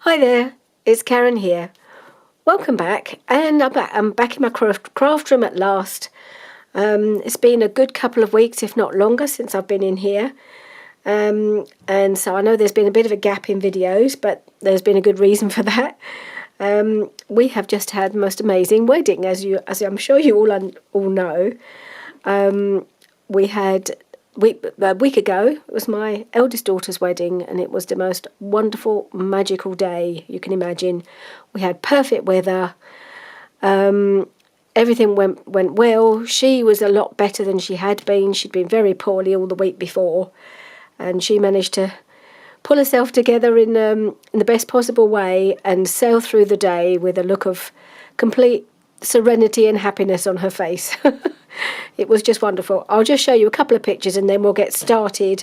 Hi there, it's Karen here. Welcome back, and I'm back in my craft room at last. It's been a good couple of weeks, if not longer, since I've been in here. And so I know there's been a bit of a gap in videos, but there's been a good reason for that. We have just had the most amazing wedding, as I'm sure you all know. A week ago, it was my eldest daughter's wedding, and it was the most wonderful, magical day you can imagine. We had perfect weather. Everything went well. She was a lot better than she had been. She'd been very poorly all the week before, and she managed to pull herself together in the best possible way and sail through the day with a look of complete serenity and happiness on her face. It was just wonderful. I'll just show you a couple of pictures and then we'll get started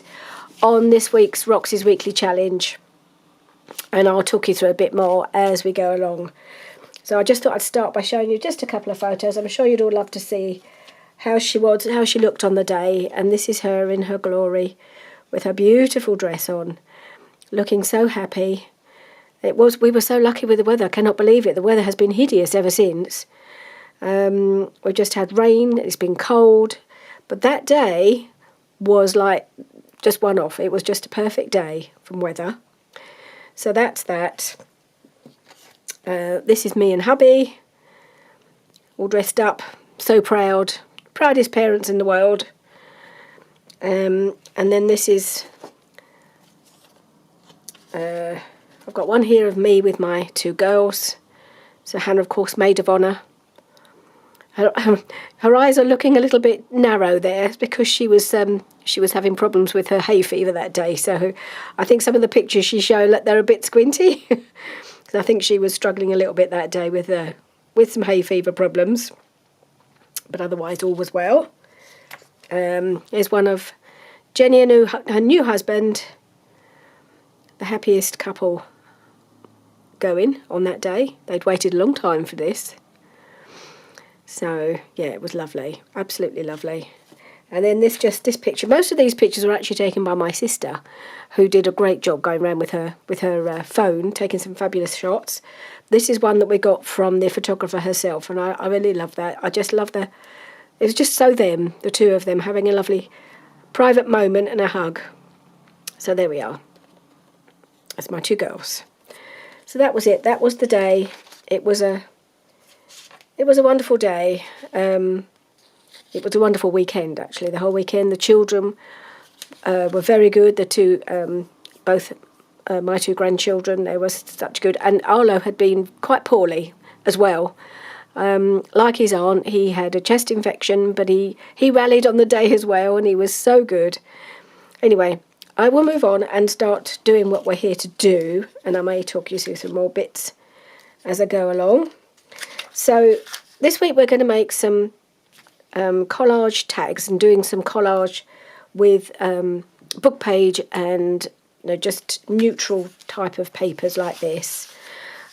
on this week's Roxy's Weekly Challenge, and I'll talk you through a bit more as we go along. So I just thought I'd start by showing you just a couple of photos. I'm sure you'd all love to see how she looked on the day, and this is her in her glory with her beautiful dress on, looking so happy. We were so lucky with the weather. I cannot believe it. The weather has been hideous ever since. We just had rain. It's been cold, but that day was like just one off. It was just a perfect day from weather. So that's that. This is me and hubby, all dressed up, so proudest parents in the world. And then this is, I've got one here of me with my two girls. So Hannah, of course, maid of honour. Her eyes are looking a little bit narrow there because she was having problems with her hay fever that day. So I think some of the pictures she showed, they're a bit squinty. I think she was struggling a little bit that day with some hay fever problems. But otherwise all was well. Here's one of Jenny and her new husband, the happiest couple going on that day. They'd waited a long time for this. So, yeah, it was lovely. Absolutely lovely. And then this picture. Most of these pictures were actually taken by my sister, who did a great job going around with her phone, taking some fabulous shots. This is one that we got from the photographer herself, and I really love that. I just love it was just so them, the two of them, having a lovely private moment and a hug. So there we are. That's my two girls. So that was it. That was the day. It was a wonderful day. It was a wonderful weekend, actually. The whole weekend, the children were very good. The two, both my two grandchildren, they were such good. And Arlo had been quite poorly as well. Like his aunt, he had a chest infection, but he rallied on the day as well, and he was so good. Anyway, I will move on and start doing what we're here to do, and I may talk you through some more bits as I go along. So this week we're going to make some collage tags and doing some collage with book page and just neutral type of papers like this,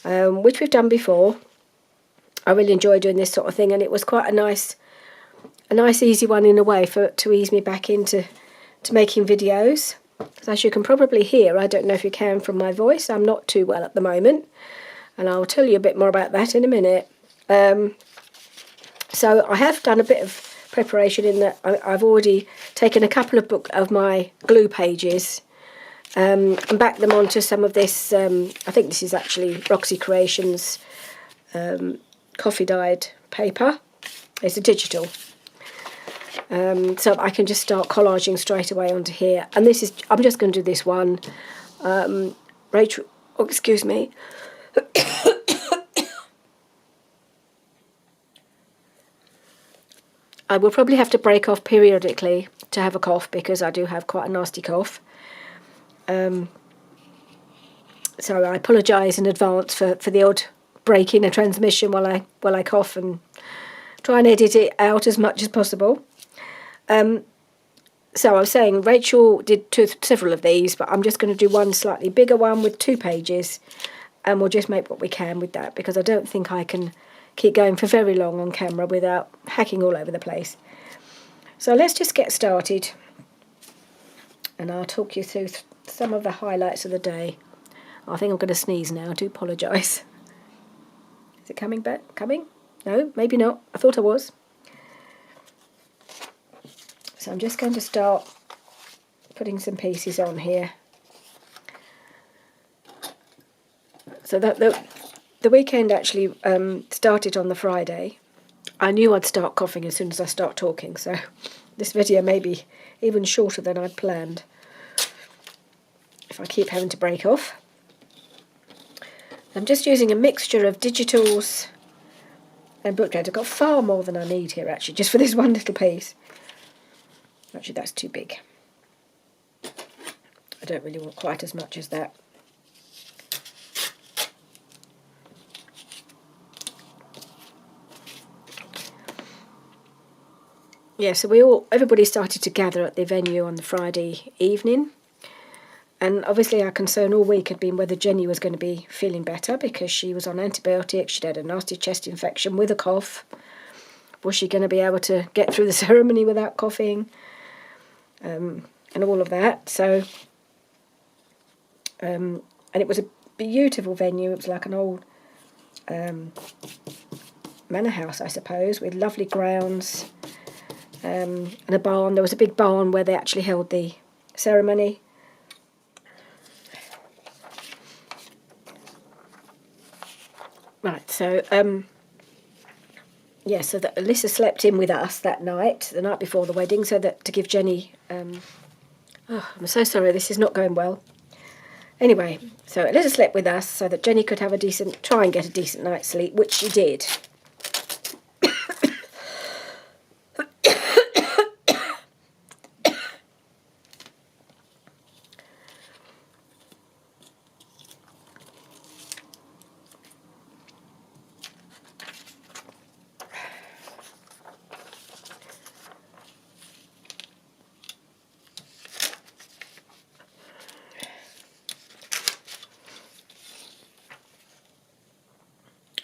which we've done before. I really enjoy doing this sort of thing, and it was quite a nice easy one in a way to ease me back into making videos. As you can probably hear, I don't know if you can from my voice, I'm not too well at the moment, and I'll tell you a bit more about that in a minute. So I have done a bit of preparation in that I've already taken a couple of my glue pages and backed them onto some of this, I think this is actually Roxy Creations coffee dyed paper. It's a digital. So I can just start collaging straight away onto here. And I'm just going to do this one. Rachel, oh, excuse me. I will probably have to break off periodically to have a cough because I do have quite a nasty cough. So I apologise in advance for the odd break in a transmission while I cough, and try and edit it out as much as possible. So I was saying Rachel did several of these, but I'm just going to do one slightly bigger one with 2 pages, and we'll just make what we can with that because I don't think I can keep going for very long on camera without hacking all over the place. So let's just get started, and I'll talk you through some of the highlights of the day. I think I'm going to sneeze now. I do apologise. Is it coming back? Coming? No, maybe not. I thought I was. So I'm just going to start putting some pieces on here. So that the weekend actually started on the Friday. I knew I'd start coughing as soon as I start talking, so this video may be even shorter than I'd planned if I keep having to break off. I'm just using a mixture of digitals and book thread. I've got far more than I need here actually, just for this one little piece. Actually, that's too big. I don't really want quite as much as that. Yeah, so everybody started to gather at the venue on the Friday evening. And obviously our concern all week had been whether Jenny was going to be feeling better, because she was on antibiotics, she'd had a nasty chest infection with a cough. Was she going to be able to get through the ceremony without coughing? And all of that. So, and it was a beautiful venue. It was like an old manor house, I suppose, with lovely grounds and a barn. There was a big barn where they actually held the ceremony. Right, so, yeah, so that Alyssa slept in with us that night, the night before the wedding, so that to give Jenny... oh, I'm so sorry, this is not going well. Anyway, so Alyssa slept with us so that Jenny could have try and get a decent night's sleep, which she did.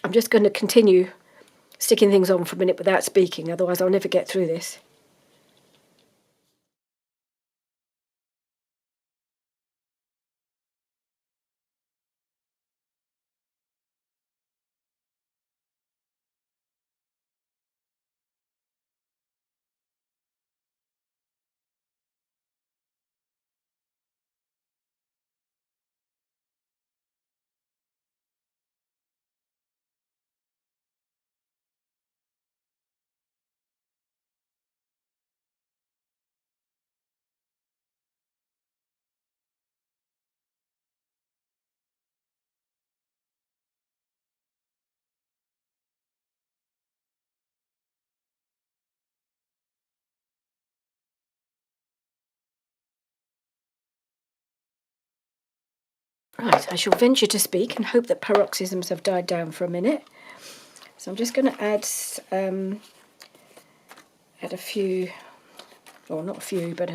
I'm just going to continue sticking things on for a minute without speaking, otherwise I'll never get through this. Right, I shall venture to speak and hope that paroxysms have died down for a minute. So I'm just going to add a few, or not a few, but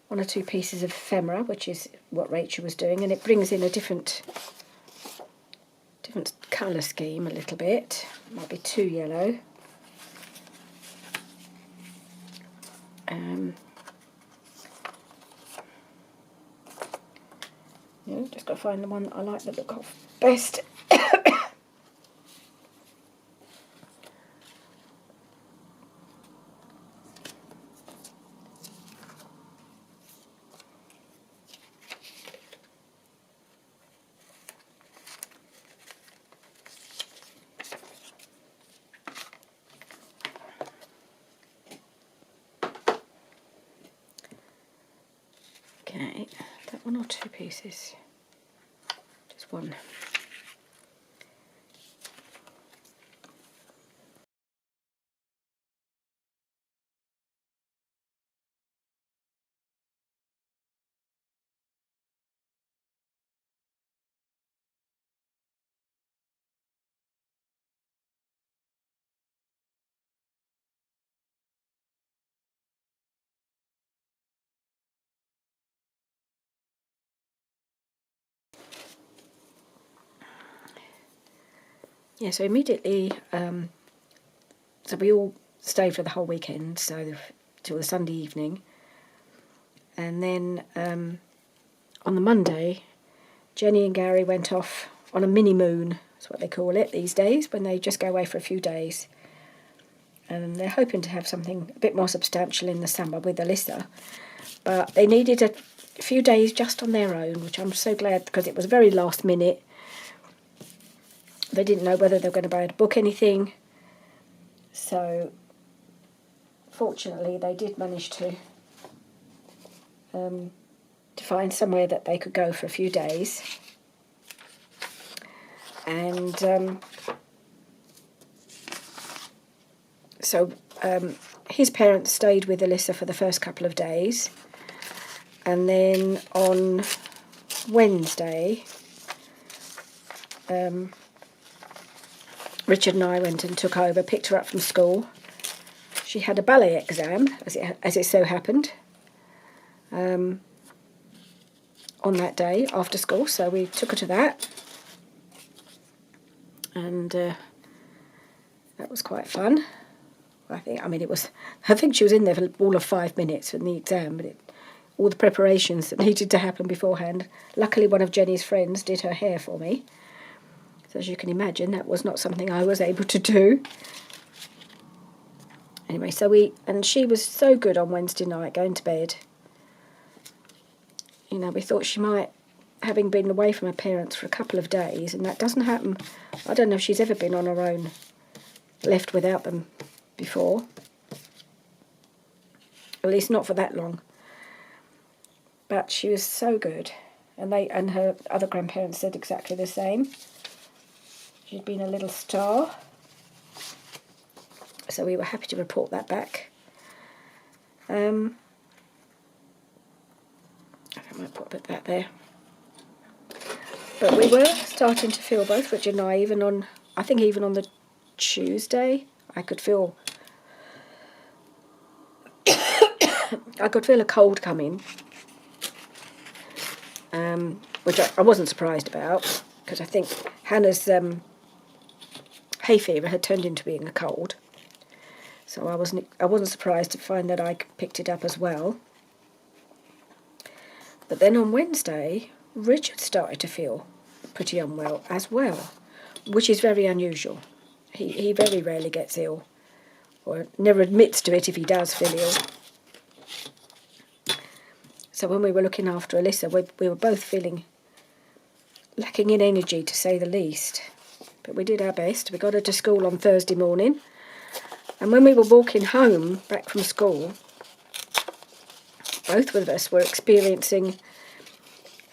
one or two pieces of ephemera, which is what Rachel was doing, and it brings in a different colour scheme a little bit. Might be too yellow. Yeah, just got to find the one that I like that look off best. Okay, that one or two pieces? Just one. Yeah, so immediately, so we all stayed for the whole weekend, so till the Sunday evening. And then on the Monday, Jenny and Gary went off on a mini moon, that's what they call it these days, when they just go away for a few days. And they're hoping to have something a bit more substantial in the summer with Alyssa. But they needed a few days just on their own, which I'm so glad, because it was very last minute. They didn't know whether they were going to be able to book anything. So, fortunately, they did manage to find somewhere that they could go for a few days. And so his parents stayed with Alyssa for the first couple of days. And then on Wednesday, Richard and I went and took over, picked her up from school. She had a ballet exam, as it so happened, on that day after school, so we took her to that. And that was quite fun. I think she was in there for all of 5 minutes for the exam, but all the preparations that needed to happen beforehand. Luckily, one of Jenny's friends did her hair for me. So as you can imagine, that was not something I was able to do. Anyway, and she was so good on Wednesday night going to bed. You know, we thought she might, having been away from her parents for a couple of days, and that doesn't happen. I don't know if she's ever been on her own, left without them before. At least not for that long. But she was so good. And her other grandparents said exactly the same. She'd been a little star. So we were happy to report that back. I might put a bit back there. But we were starting to feel, both Richard and I, even on the Tuesday, I could feel a cold coming, which I wasn't surprised about, because I think Hannah's hay fever had turned into being a cold. So I wasn't surprised to find that I picked it up as well. But then on Wednesday, Richard started to feel pretty unwell as well, which is very unusual. He very rarely gets ill, or never admits to it if he does feel ill. So when we were looking after Alyssa, we were both feeling lacking in energy, to say the least. But we did our best. We got her to school on Thursday morning. And when we were walking home back from school, both of us were experiencing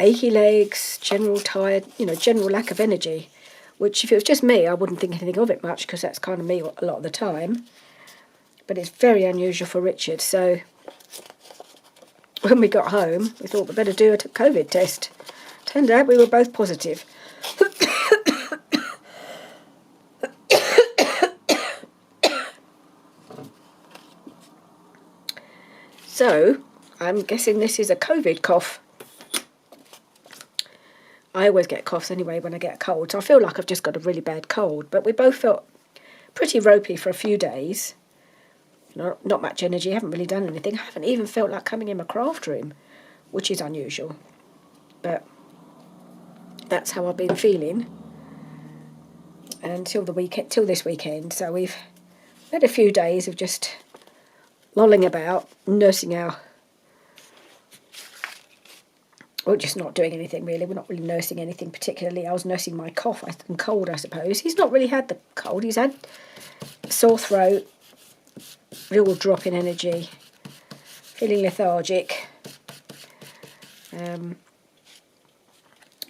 achy legs, general lack of energy, which if it was just me, I wouldn't think anything of it much, because that's kind of me a lot of the time. But it's very unusual for Richard. So when we got home, we thought we'd better do a COVID test. Turned out we were both positive. So, I'm guessing this is a COVID cough. I always get coughs anyway when I get a cold, so I feel like I've just got a really bad cold. But we both felt pretty ropey for a few days. Not much energy, haven't really done anything. I haven't even felt like coming in my craft room, which is unusual. But that's how I've been feeling until this weekend. So we've had a few days of just lolling about, just not doing anything really. We're not really nursing anything particularly. I was nursing my cough and cold, I suppose. He's not really had the cold. He's had sore throat, real drop in energy, feeling lethargic. I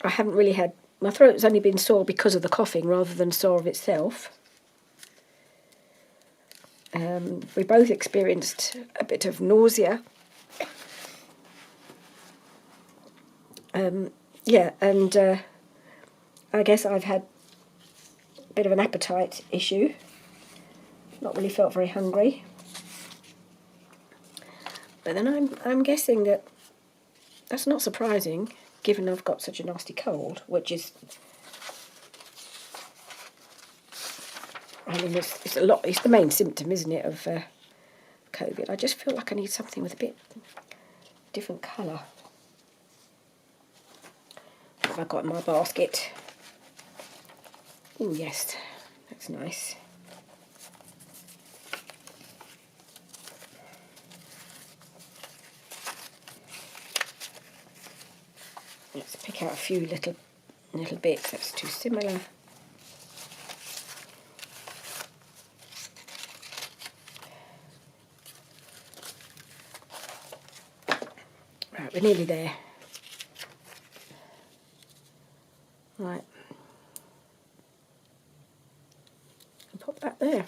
haven't really had... My throat's only been sore because of the coughing rather than sore of itself. We both experienced a bit of nausea. I guess I've had a bit of an appetite issue. Not really felt very hungry. But then I'm guessing that that's not surprising, given I've got such a nasty cold, which is... I mean, it's the main symptom, isn't it, of COVID. I just feel like I need something with a bit different colour. have I got in my basket? Oh yes, that's nice. Let's pick out a few little bits. That's too similar. Right, we're nearly there. Right. And pop that there.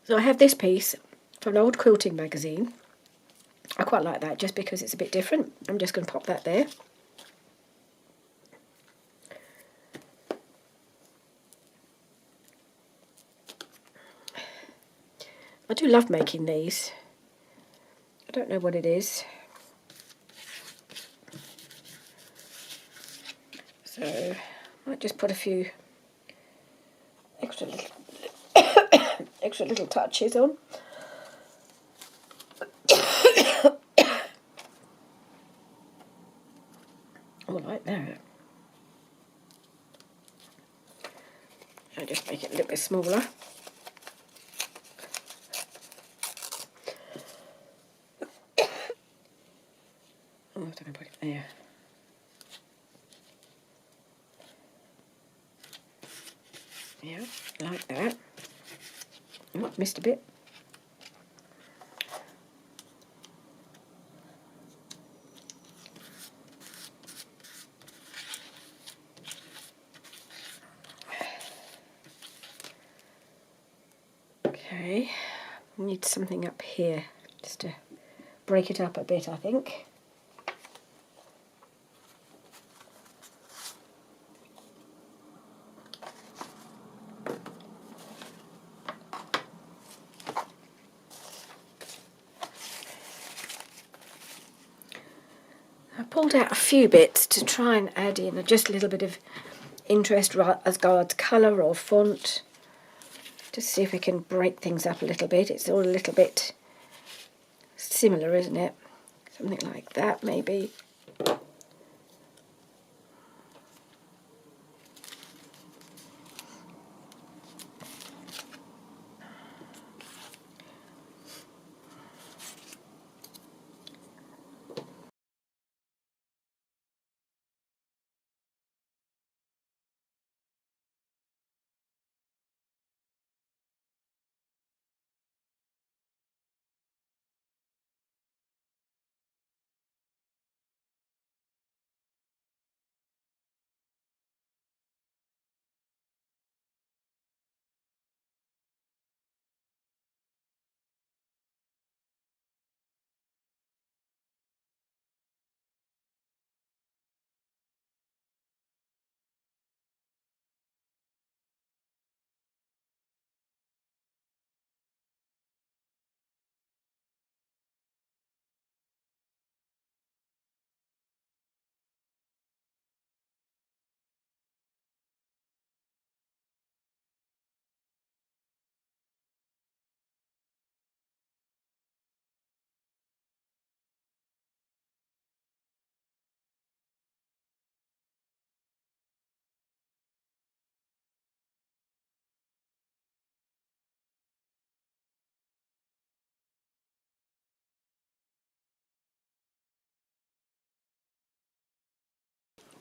So I have this piece from an old quilting magazine. I quite like that just because it's a bit different. I'm just going to pop that there. I do love making these. I don't know what it is. So I might just put a few extra little touches on. Oh, like that. I'll just make it a little bit smaller. Oh, I'm going to put it there. Yeah, like that. Oh, missed a bit. Okay, need something up here just to break it up a bit, I think. I pulled out a few bits to try and add in just a little bit of interest as regards colour or font. Just see if we can break things up a little bit. It's all a little bit similar, isn't it? Something like that, maybe.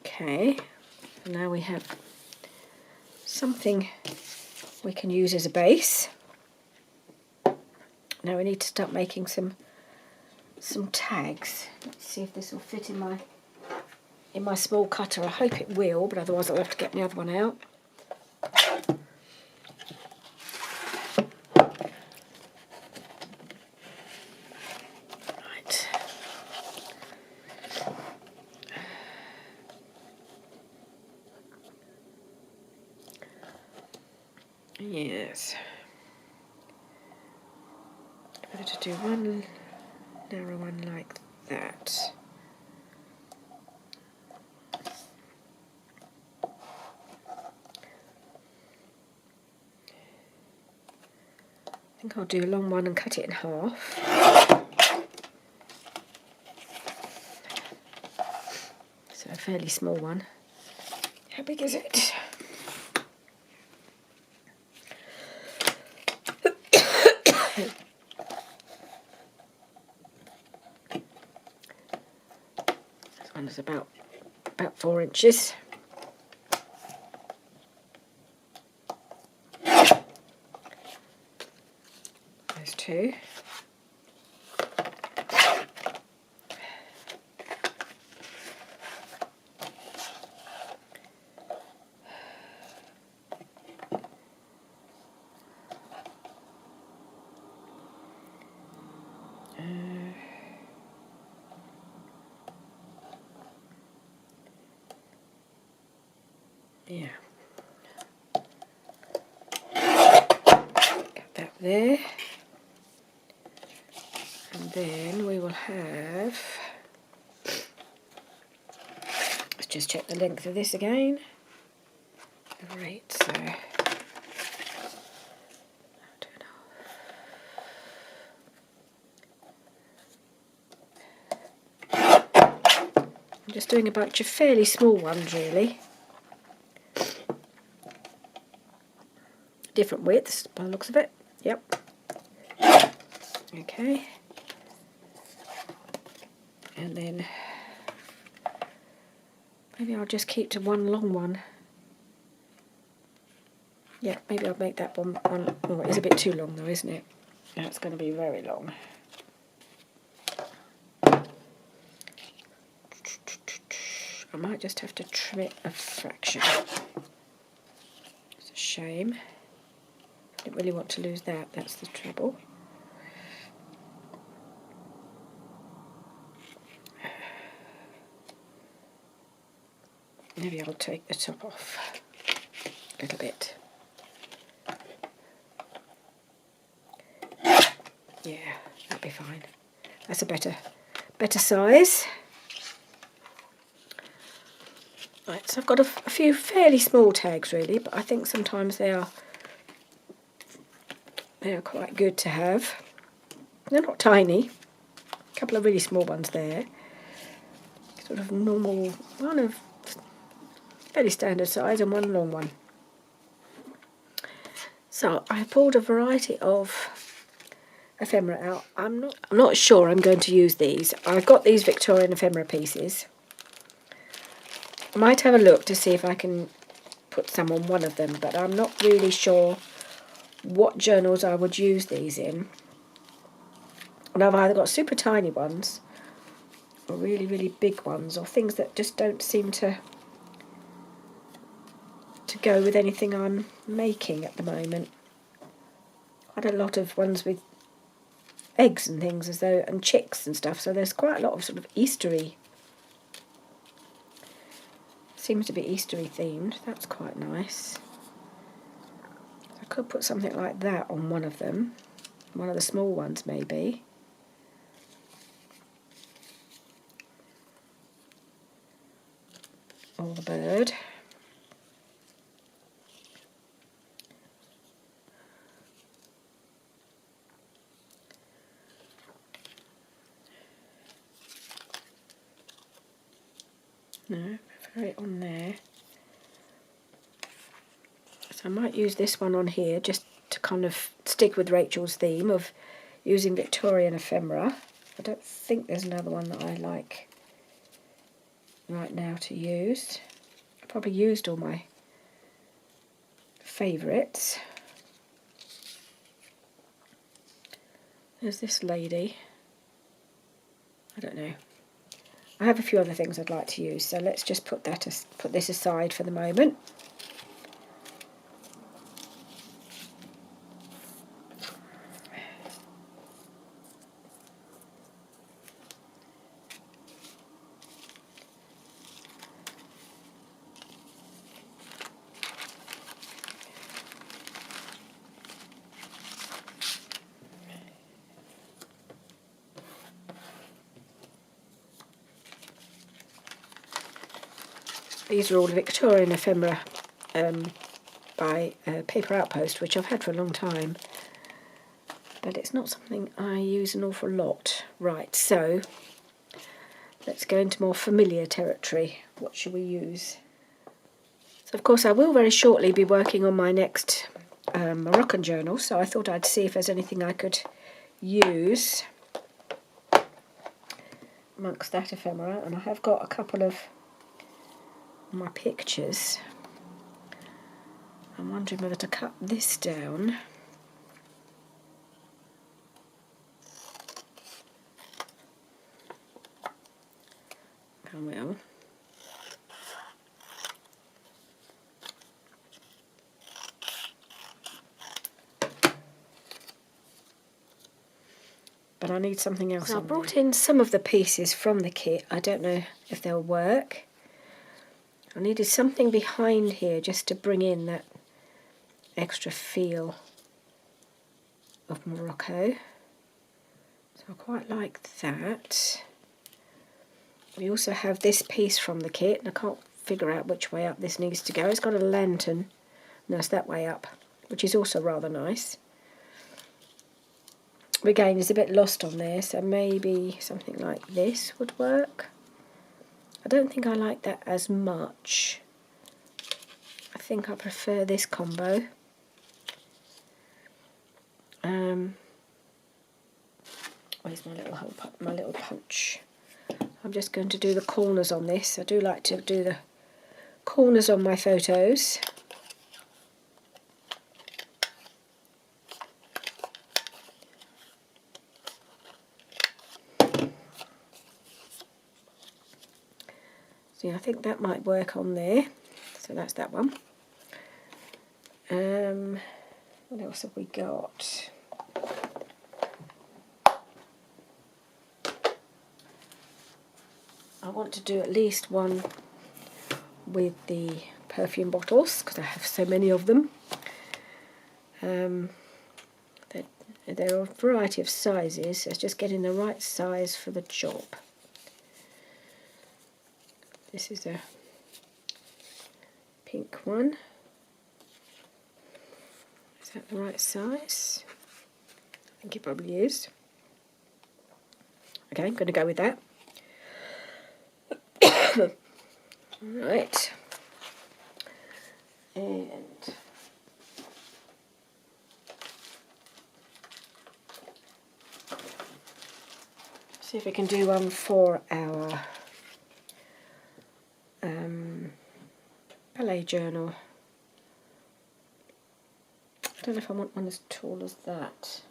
Okay, now we have something we can use as a base. Now we need to start making some tags. Let's see if this will fit in my small cutter. I hope it will, but otherwise I'll have to get the other one out. Right. Yes. Better to do one narrow one like that. think I'll do a long one and cut it in half. So a fairly small one. How big is it? This one is about 4 inches. Those two. Yeah. Get that there. And then we will have, let's just check the length of this again. Right, so 2.5. I'm just doing a bunch of fairly small ones really. Different widths by the looks of it. Yep. Okay. And then maybe I'll just keep to one long one. Yeah, maybe I'll make that one. Oh, it is a bit too long though, isn't it? That's going to be very long. I might just have to trim it a fraction. It's a shame. I don't really want to lose that, that's the trouble. Maybe I'll take the top off a little bit. Yeah, that'll be fine. That's a better size. Right, so I've got a few fairly small tags really, but I think sometimes they are quite good to have. They're not tiny. A couple of really small ones there. Sort of normal, one of fairly standard size and one long one. So I pulled a variety of ephemera out. I'm not sure I'm going to use these. I've got these Victorian ephemera pieces. I might have a look to see if I can put some on one of them, but I'm not really sure what journals I would use these in. And I've either got super tiny ones or really, really big ones, or things that just don't seem to go with anything I'm making at the moment. Quite a lot of ones with eggs and things, and chicks and stuff, so there's quite a lot of sort of Eastery. Seems to be Eastery themed. That's quite nice. I could put something like that on one of them, one of the small ones maybe. Or the bird. No, prefer it on there. So I might use this one on here just to kind of stick with Rachel's theme of using Victorian ephemera. I don't think there's another one that I like right now to use. I've probably used all my favourites. There's this lady. I don't know. I have a few other things I'd like to use, so let's just put this aside for the moment. These are all Victorian ephemera by Paper Outpost, which I've had for a long time. but it's not something I use an awful lot. Right, so let's go into more familiar territory. What should we use? So of course I will very shortly be working on my next Moroccan journal, so I thought I'd see if there's anything I could use amongst that ephemera, and I have got a couple of my pictures. I'm wondering whether to cut this down. I will. But I need something else. So I brought in some of the pieces from the kit. I don't know if they'll work. I needed something behind here just to bring in that extra feel of Morocco. So I quite like that. We also have this piece from the kit, and I can't figure out which way up this needs to go. It's got a lantern. No, it's that way up, which is also rather nice. Again, it's a bit lost on there, so maybe something like this would work. I don't think I like that as much. I think I prefer this combo. Where's my little punch? I'm just going to do the corners on this. I do like to do the corners on my photos. So yeah, I think that might work on there. So that's that one. What else have we got? I want to do at least one with the perfume bottles because I have so many of them. There are a variety of sizes, so it's just getting the right size for the job. This is a pink one. Is that the right size? I think it probably is. Okay, I'm going to go with that. Right. And see if we can do one for our ballet journal. I don't know if I want one as tall as that.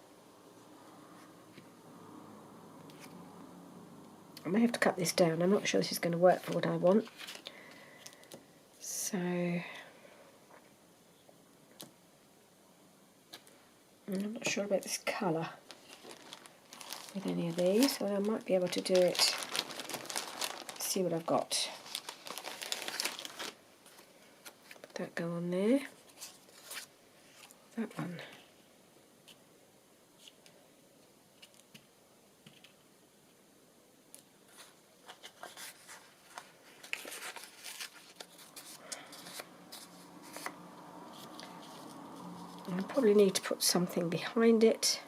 I may have to cut this down. I'm not sure this is going to work for what I want. So I'm not sure about this colour with any of these, so I might be able to do it. See what I've got. Put that go on there. That one. I probably need to put something behind it.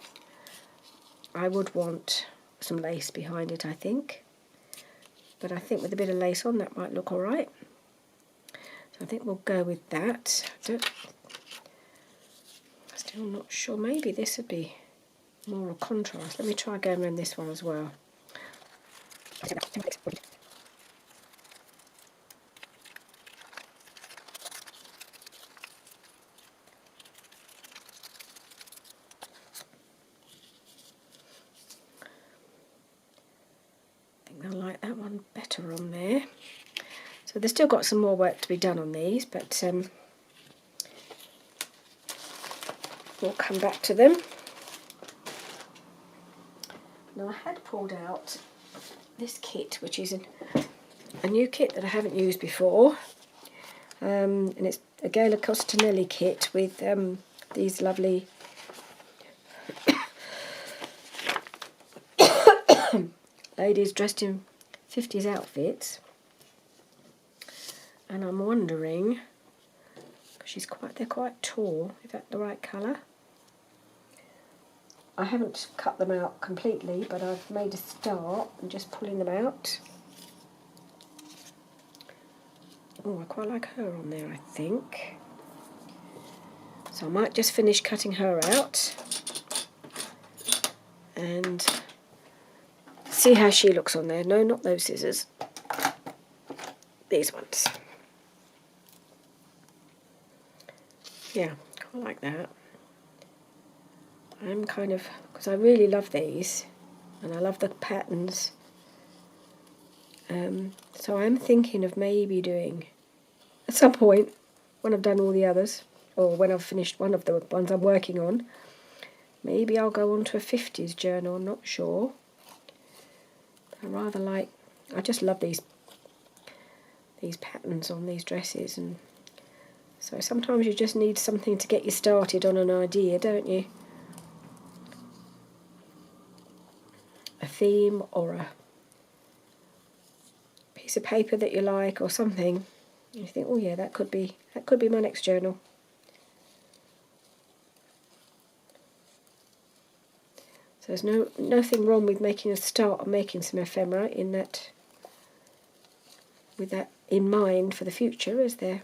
I would want some lace behind it, I think. But I think with a bit of lace on that might look alright. So I think we'll go with that. Still not sure. Maybe this would be more a contrast. Let me try going around this one as well. I like that one better on there. So there's still got some more work to be done on these, but we'll come back to them. Now I had pulled out this kit, which is a new kit that I haven't used before, and it's a Gala Costanelli kit with these lovely ladies dressed in 50s outfits, and I'm wondering, because they're quite tall, is that the right colour? I haven't cut them out completely, but I've made a start and just pulling them out. Oh, I quite like her on there, I think. So I might just finish cutting her out and see how she looks on there. No, not those scissors. These ones. Yeah, quite like that. I'm kind of, because I really love these and I love the patterns. So I'm thinking of maybe doing, at some point, when I've done all the others, or when I've finished one of the ones I'm working on, maybe I'll go on to a 50s journal, I'm not sure. I rather like, I just love these patterns on these dresses, and so sometimes you just need something to get you started on an idea, don't you? A theme or a piece of paper that you like or something. You think, oh yeah, that could be my next journal. So there's nothing wrong with making a start on making some ephemera in that, with that in mind for the future, is there?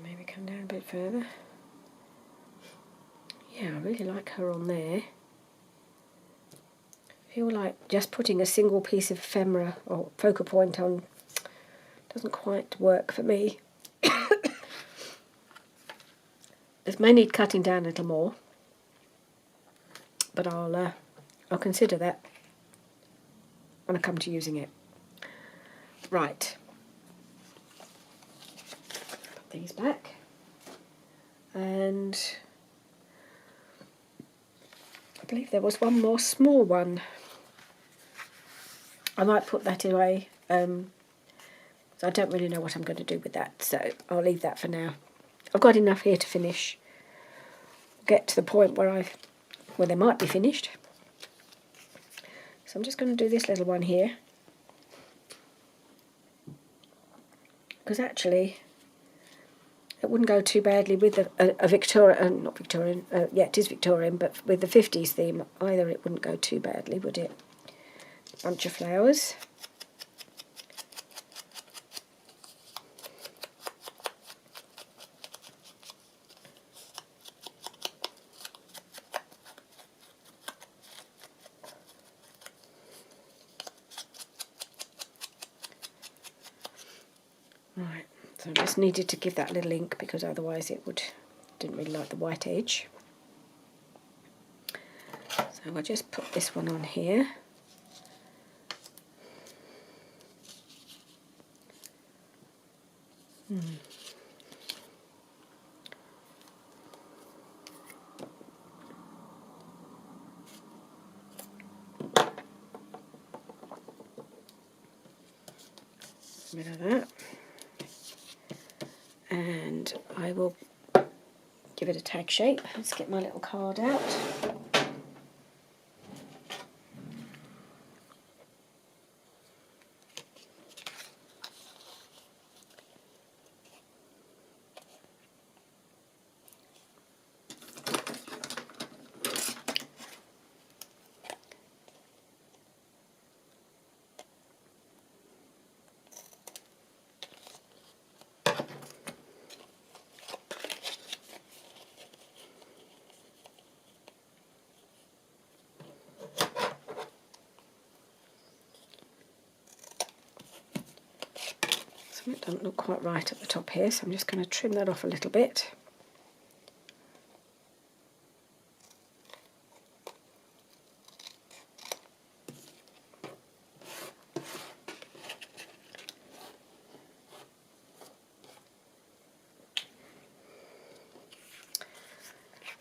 Maybe come down a bit further. Yeah, I really like her on there. I feel like just putting a single piece of ephemera or focal point on doesn't quite work for me. This may need cutting down a little more, but I'll consider that when I come to using it. Right. Put these back. And I believe there was one more small one. I might put that away. So I don't really know what I'm going to do with that, so I'll leave that for now. I've got enough here to finish. Get to the point where they might be finished. So I'm just going to do this little one here, because actually it wouldn't go too badly with a Victorian, not Victorian, yeah, it is Victorian, but with the 50s theme either, it wouldn't go too badly, would it? Bunch of flowers. Right, so I just needed to give that a little ink because otherwise didn't really like the white edge. So I'll just put this one on here. A bit of that. And I will give it a tag shape. Let's get my little card out. Something doesn't look quite right at the top here, so I'm just going to trim that off a little bit.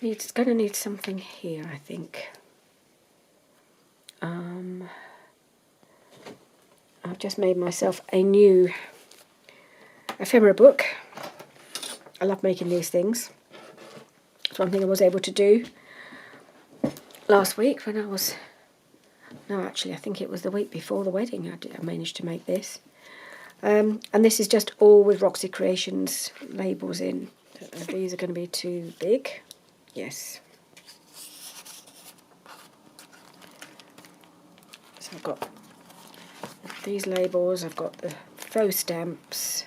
It's going to need something here, I think. I've just made myself a new ephemera book. I love making these things. It's one thing I was able to do last week when I was... No, actually, I think it was the week before the wedding I managed to make this. And this is just all with Roxy Creations labels in. These are going to be too big. Yes. So I've got these labels, I've got the faux stamps,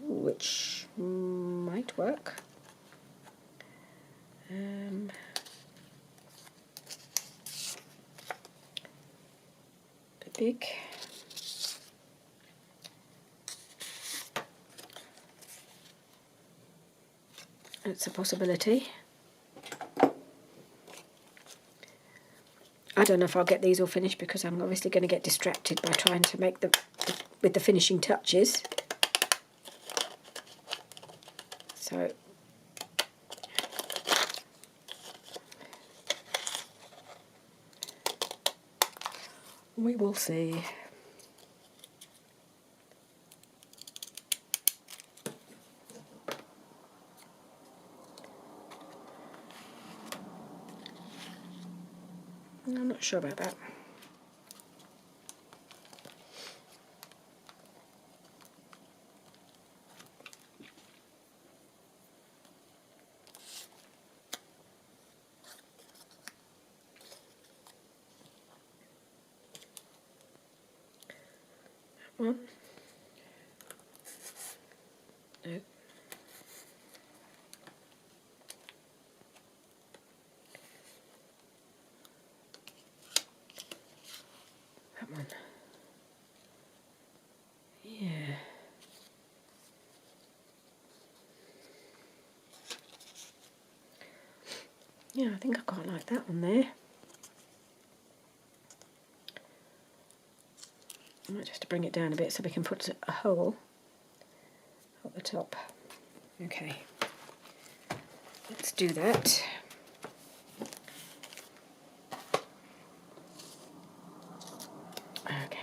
which might work. Big. It's a possibility. I don't know if I'll get these all finished because I'm obviously going to get distracted by trying to make them with the finishing touches. So we will see. I'm not sure about that. One. No. That one. Yeah. Yeah, I think I quite like that one there. I might just to bring it down a bit so we can put a hole at the top. Okay, let's do that. Okay.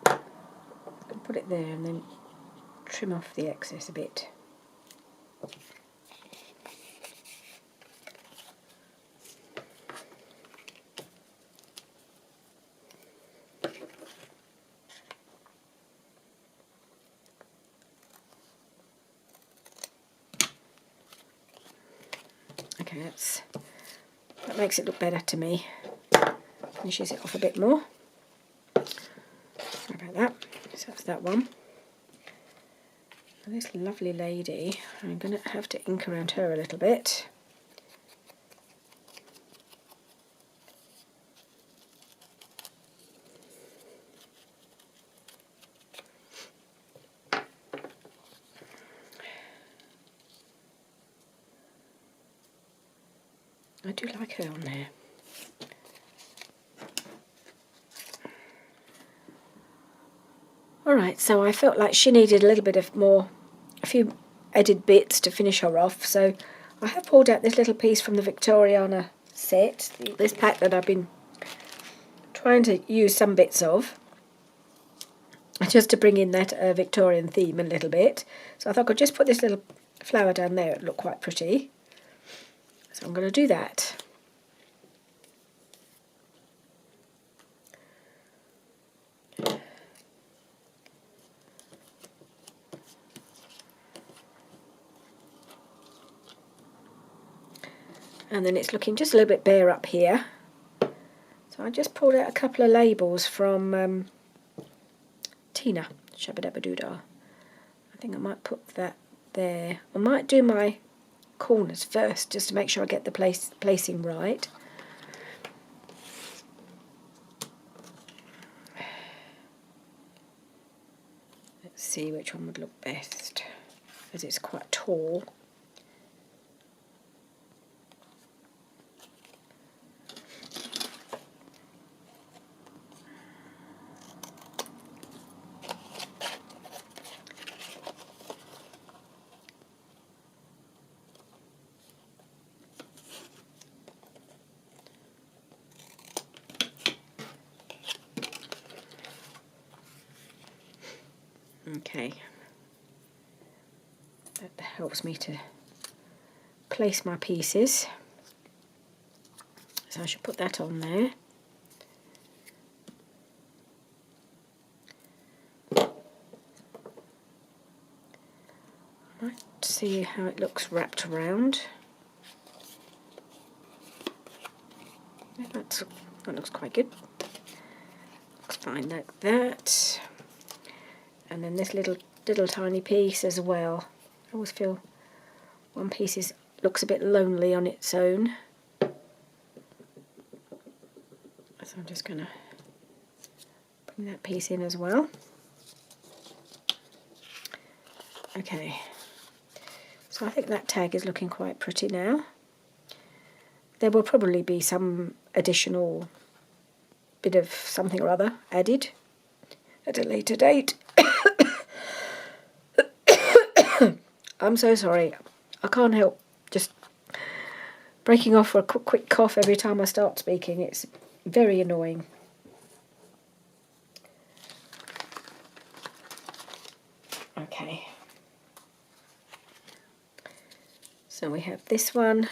I'll put it there and then trim off the excess a bit. Okay, that makes it look better to me. Finishes it off a bit more. Sorry about that. So that's that one. And this lovely lady, I'm going to have to ink around her a little bit. I do like her on there. Alright, so I felt like she needed a little bit of a few added bits to finish her off, so I have pulled out this little piece from the Victoriana set, this pack that I've been trying to use some bits of, just to bring in that Victorian theme a little bit. So I thought I could just put this little flower down there, it would look quite pretty. So I'm going to do that. And then it's looking just a little bit bare up here. So I just pulled out a couple of labels from Tina, Shabba Dabba Doodah. I think I might put that there. I might do my corners first, just to make sure I get the placing right. see which one would look best, as it's quite tall. Okay, that helps me to place my pieces. So I should put that on there. Right, see how it looks wrapped around. Yeah, that looks quite good. Looks fine like that. And then this little tiny piece as well. I always feel one piece looks a bit lonely on its own. So I'm just going to bring that piece in as well. Okay, so I think that tag is looking quite pretty now. There will probably be some additional bit of something or other added at a later date. I'm so sorry. I can't help just breaking off for a quick cough every time I start speaking. It's very annoying. Okay. So we have this one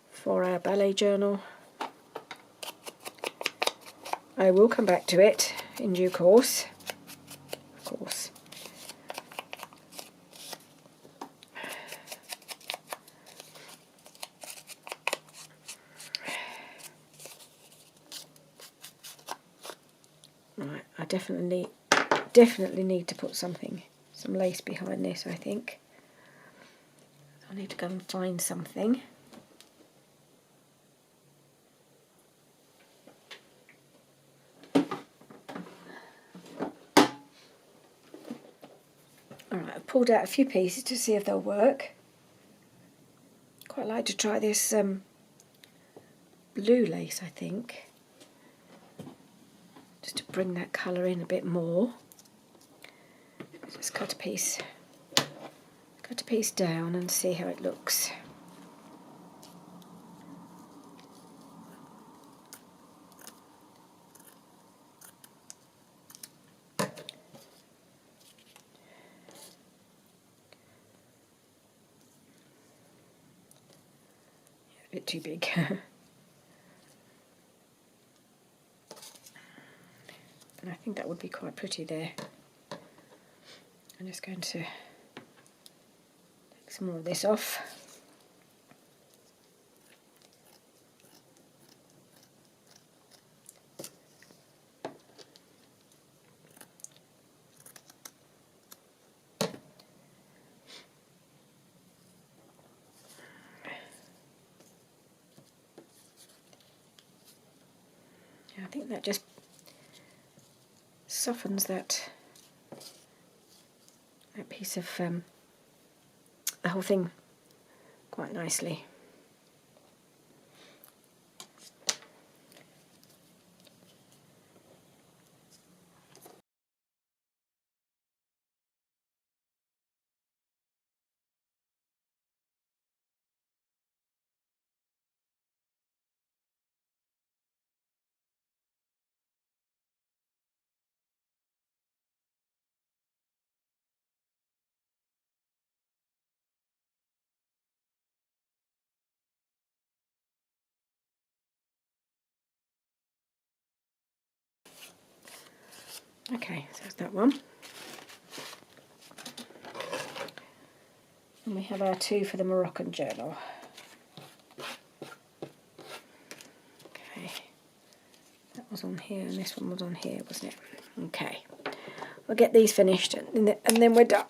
for our ballet journal. I will come back to it in due course, of course. Right, I definitely need to put some lace behind this, I think. I need to go and find something. Alright, I've pulled out a few pieces to see if they'll work. Quite like to try this blue lace, I think, just to bring that colour in a bit more. Just cut a piece down and see how it looks. A bit too big. And I think that would be quite pretty there. I'm just going to take some more of this off. I think that just softens that piece of the whole thing quite nicely. Okay, so that's that one. And we have our two for the Moroccan journal. Okay, that was on here and this one was on here, wasn't it? Okay, we'll get these finished and then we're done.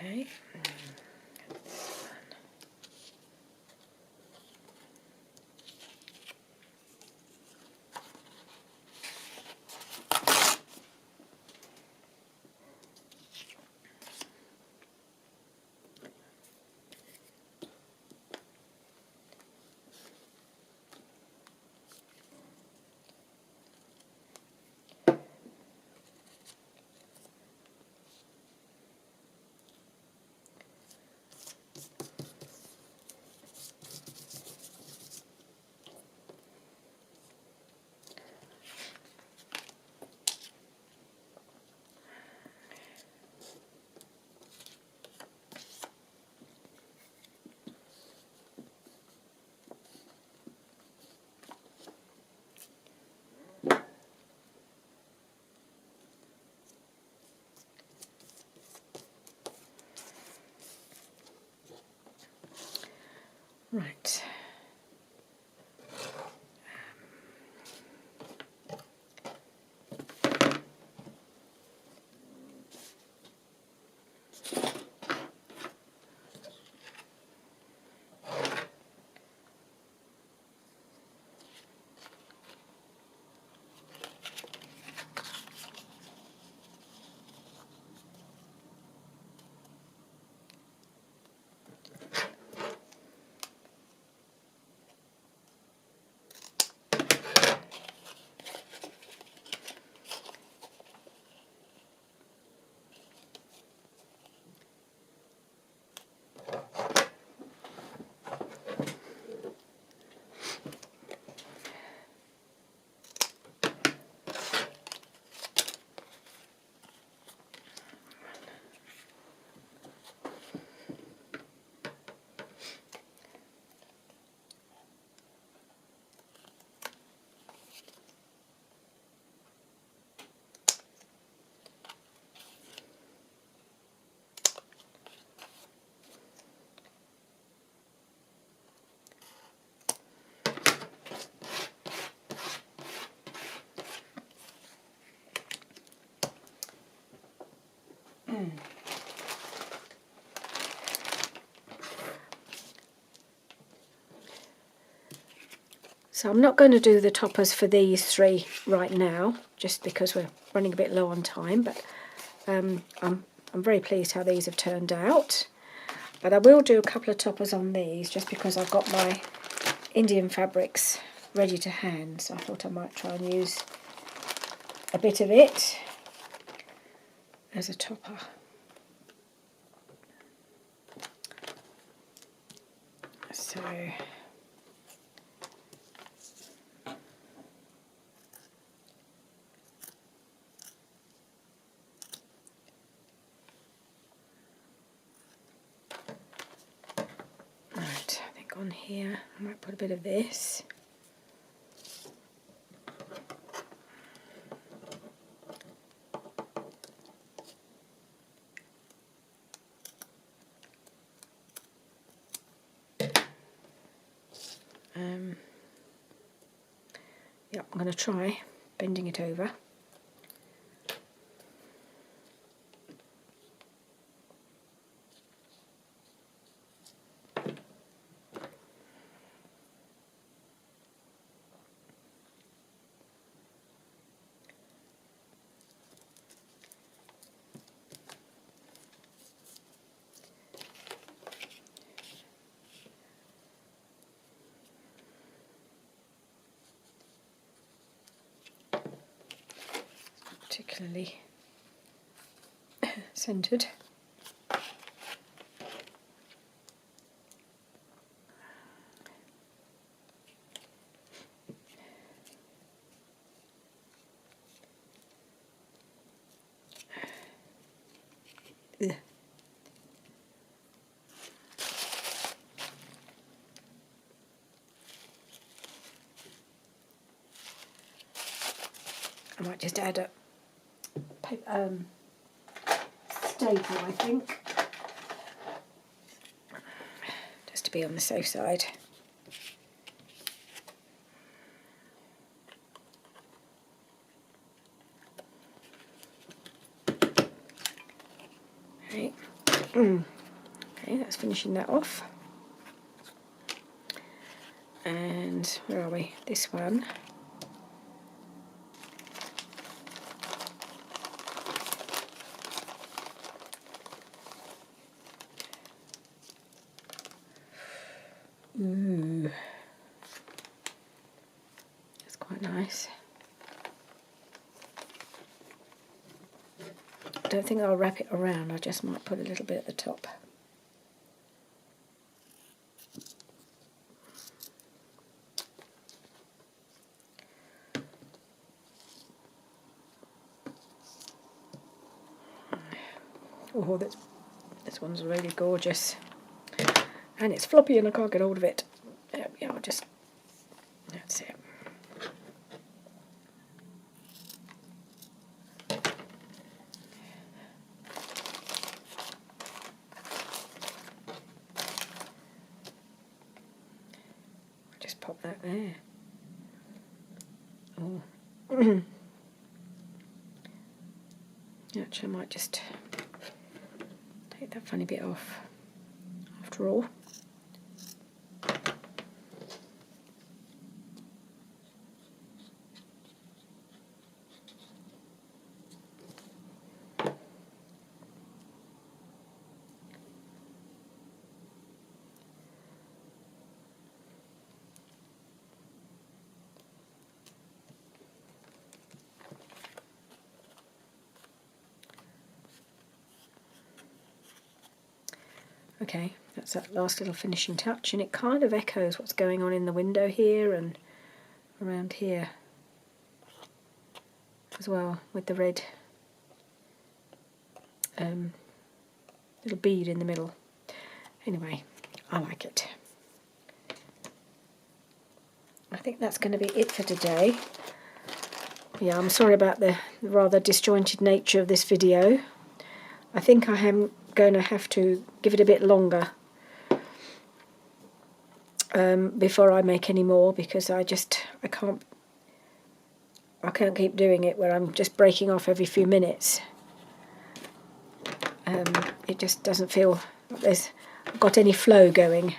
Okay. Right. So I'm not going to do the toppers for these three right now, just because we're running a bit low on time, but I'm very pleased how these have turned out. But I will do a couple of toppers on these, just because I've got my Indian fabrics ready to hand, so I thought I might try and use a bit of it as a topper. So right, I think on here I might put a bit of this. Yep, I'm going to try bending it over. Particularly centered. Ugh. I might just add a staple, I think, just to be on the safe side. Right. Okay, that's finishing that off. And where are we? This one. Ooh, that's quite nice. I don't think I'll wrap it around, I just might put a little bit at the top. Oh, this one's really gorgeous. And it's floppy and I can't get hold of it. Yeah, that's it. Just pop that there. Oh. Actually, I might just take that funny bit off after all. Okay, that's that last little finishing touch, and it kind of echoes what's going on in the window here and around here as well, with the red little bead in the middle. Anyway, I like it. I think that's going to be it for today. Yeah, I'm sorry about the rather disjointed nature of this video. I think I am going to have to give it a bit longer before I make any more, because I can't keep doing it where I'm just breaking off every few minutes. It just doesn't feel like there's got any flow going.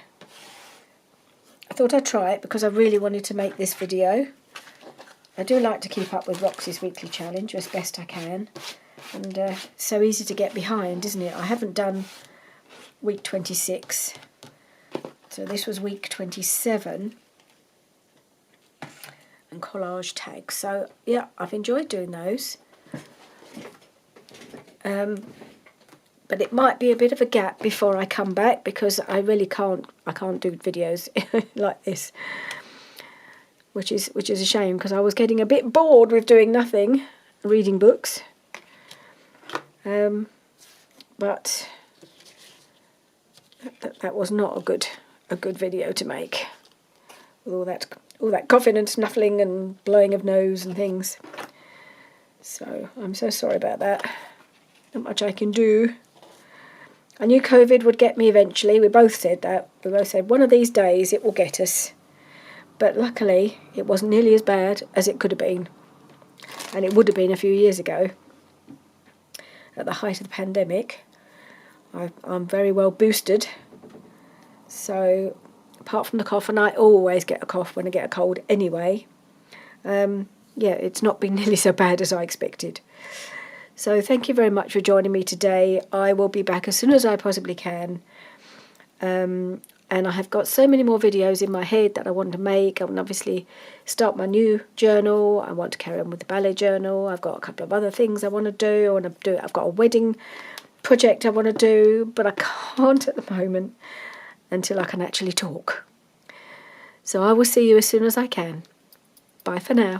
I thought I'd try it because I really wanted to make this video. I do like to keep up with Roxy's weekly challenge as best I can. And it's so easy to get behind, isn't it? I haven't done week 26. So this was week 27. And collage tags. So, yeah, I've enjoyed doing those. But it might be a bit of a gap before I come back, because I really can't do videos like this. Which is a shame, because I was getting a bit bored with doing nothing, reading books. But that was not a good video to make, with all that coughing and snuffling and blowing of nose and things. So I'm so sorry about that. Not much I can do. I knew COVID would get me eventually. We both said that. We both said one of these days it will get us. But luckily it wasn't nearly as bad as it could have been. And it would have been a few years ago. At the height of the pandemic. I'm very well boosted. So apart from the cough, and I always get a cough when I get a cold anyway. Yeah, it's not been nearly so bad as I expected. So thank you very much for joining me today. I will be back as soon as I possibly can. And I have got so many more videos in my head that I want to make. I want to obviously start my new journal. I want to carry on with the ballet journal. I've got a couple of other things I want to do. I've got a wedding project I want to do, but I can't at the moment until I can actually talk. So I will see you as soon as I can. Bye for now.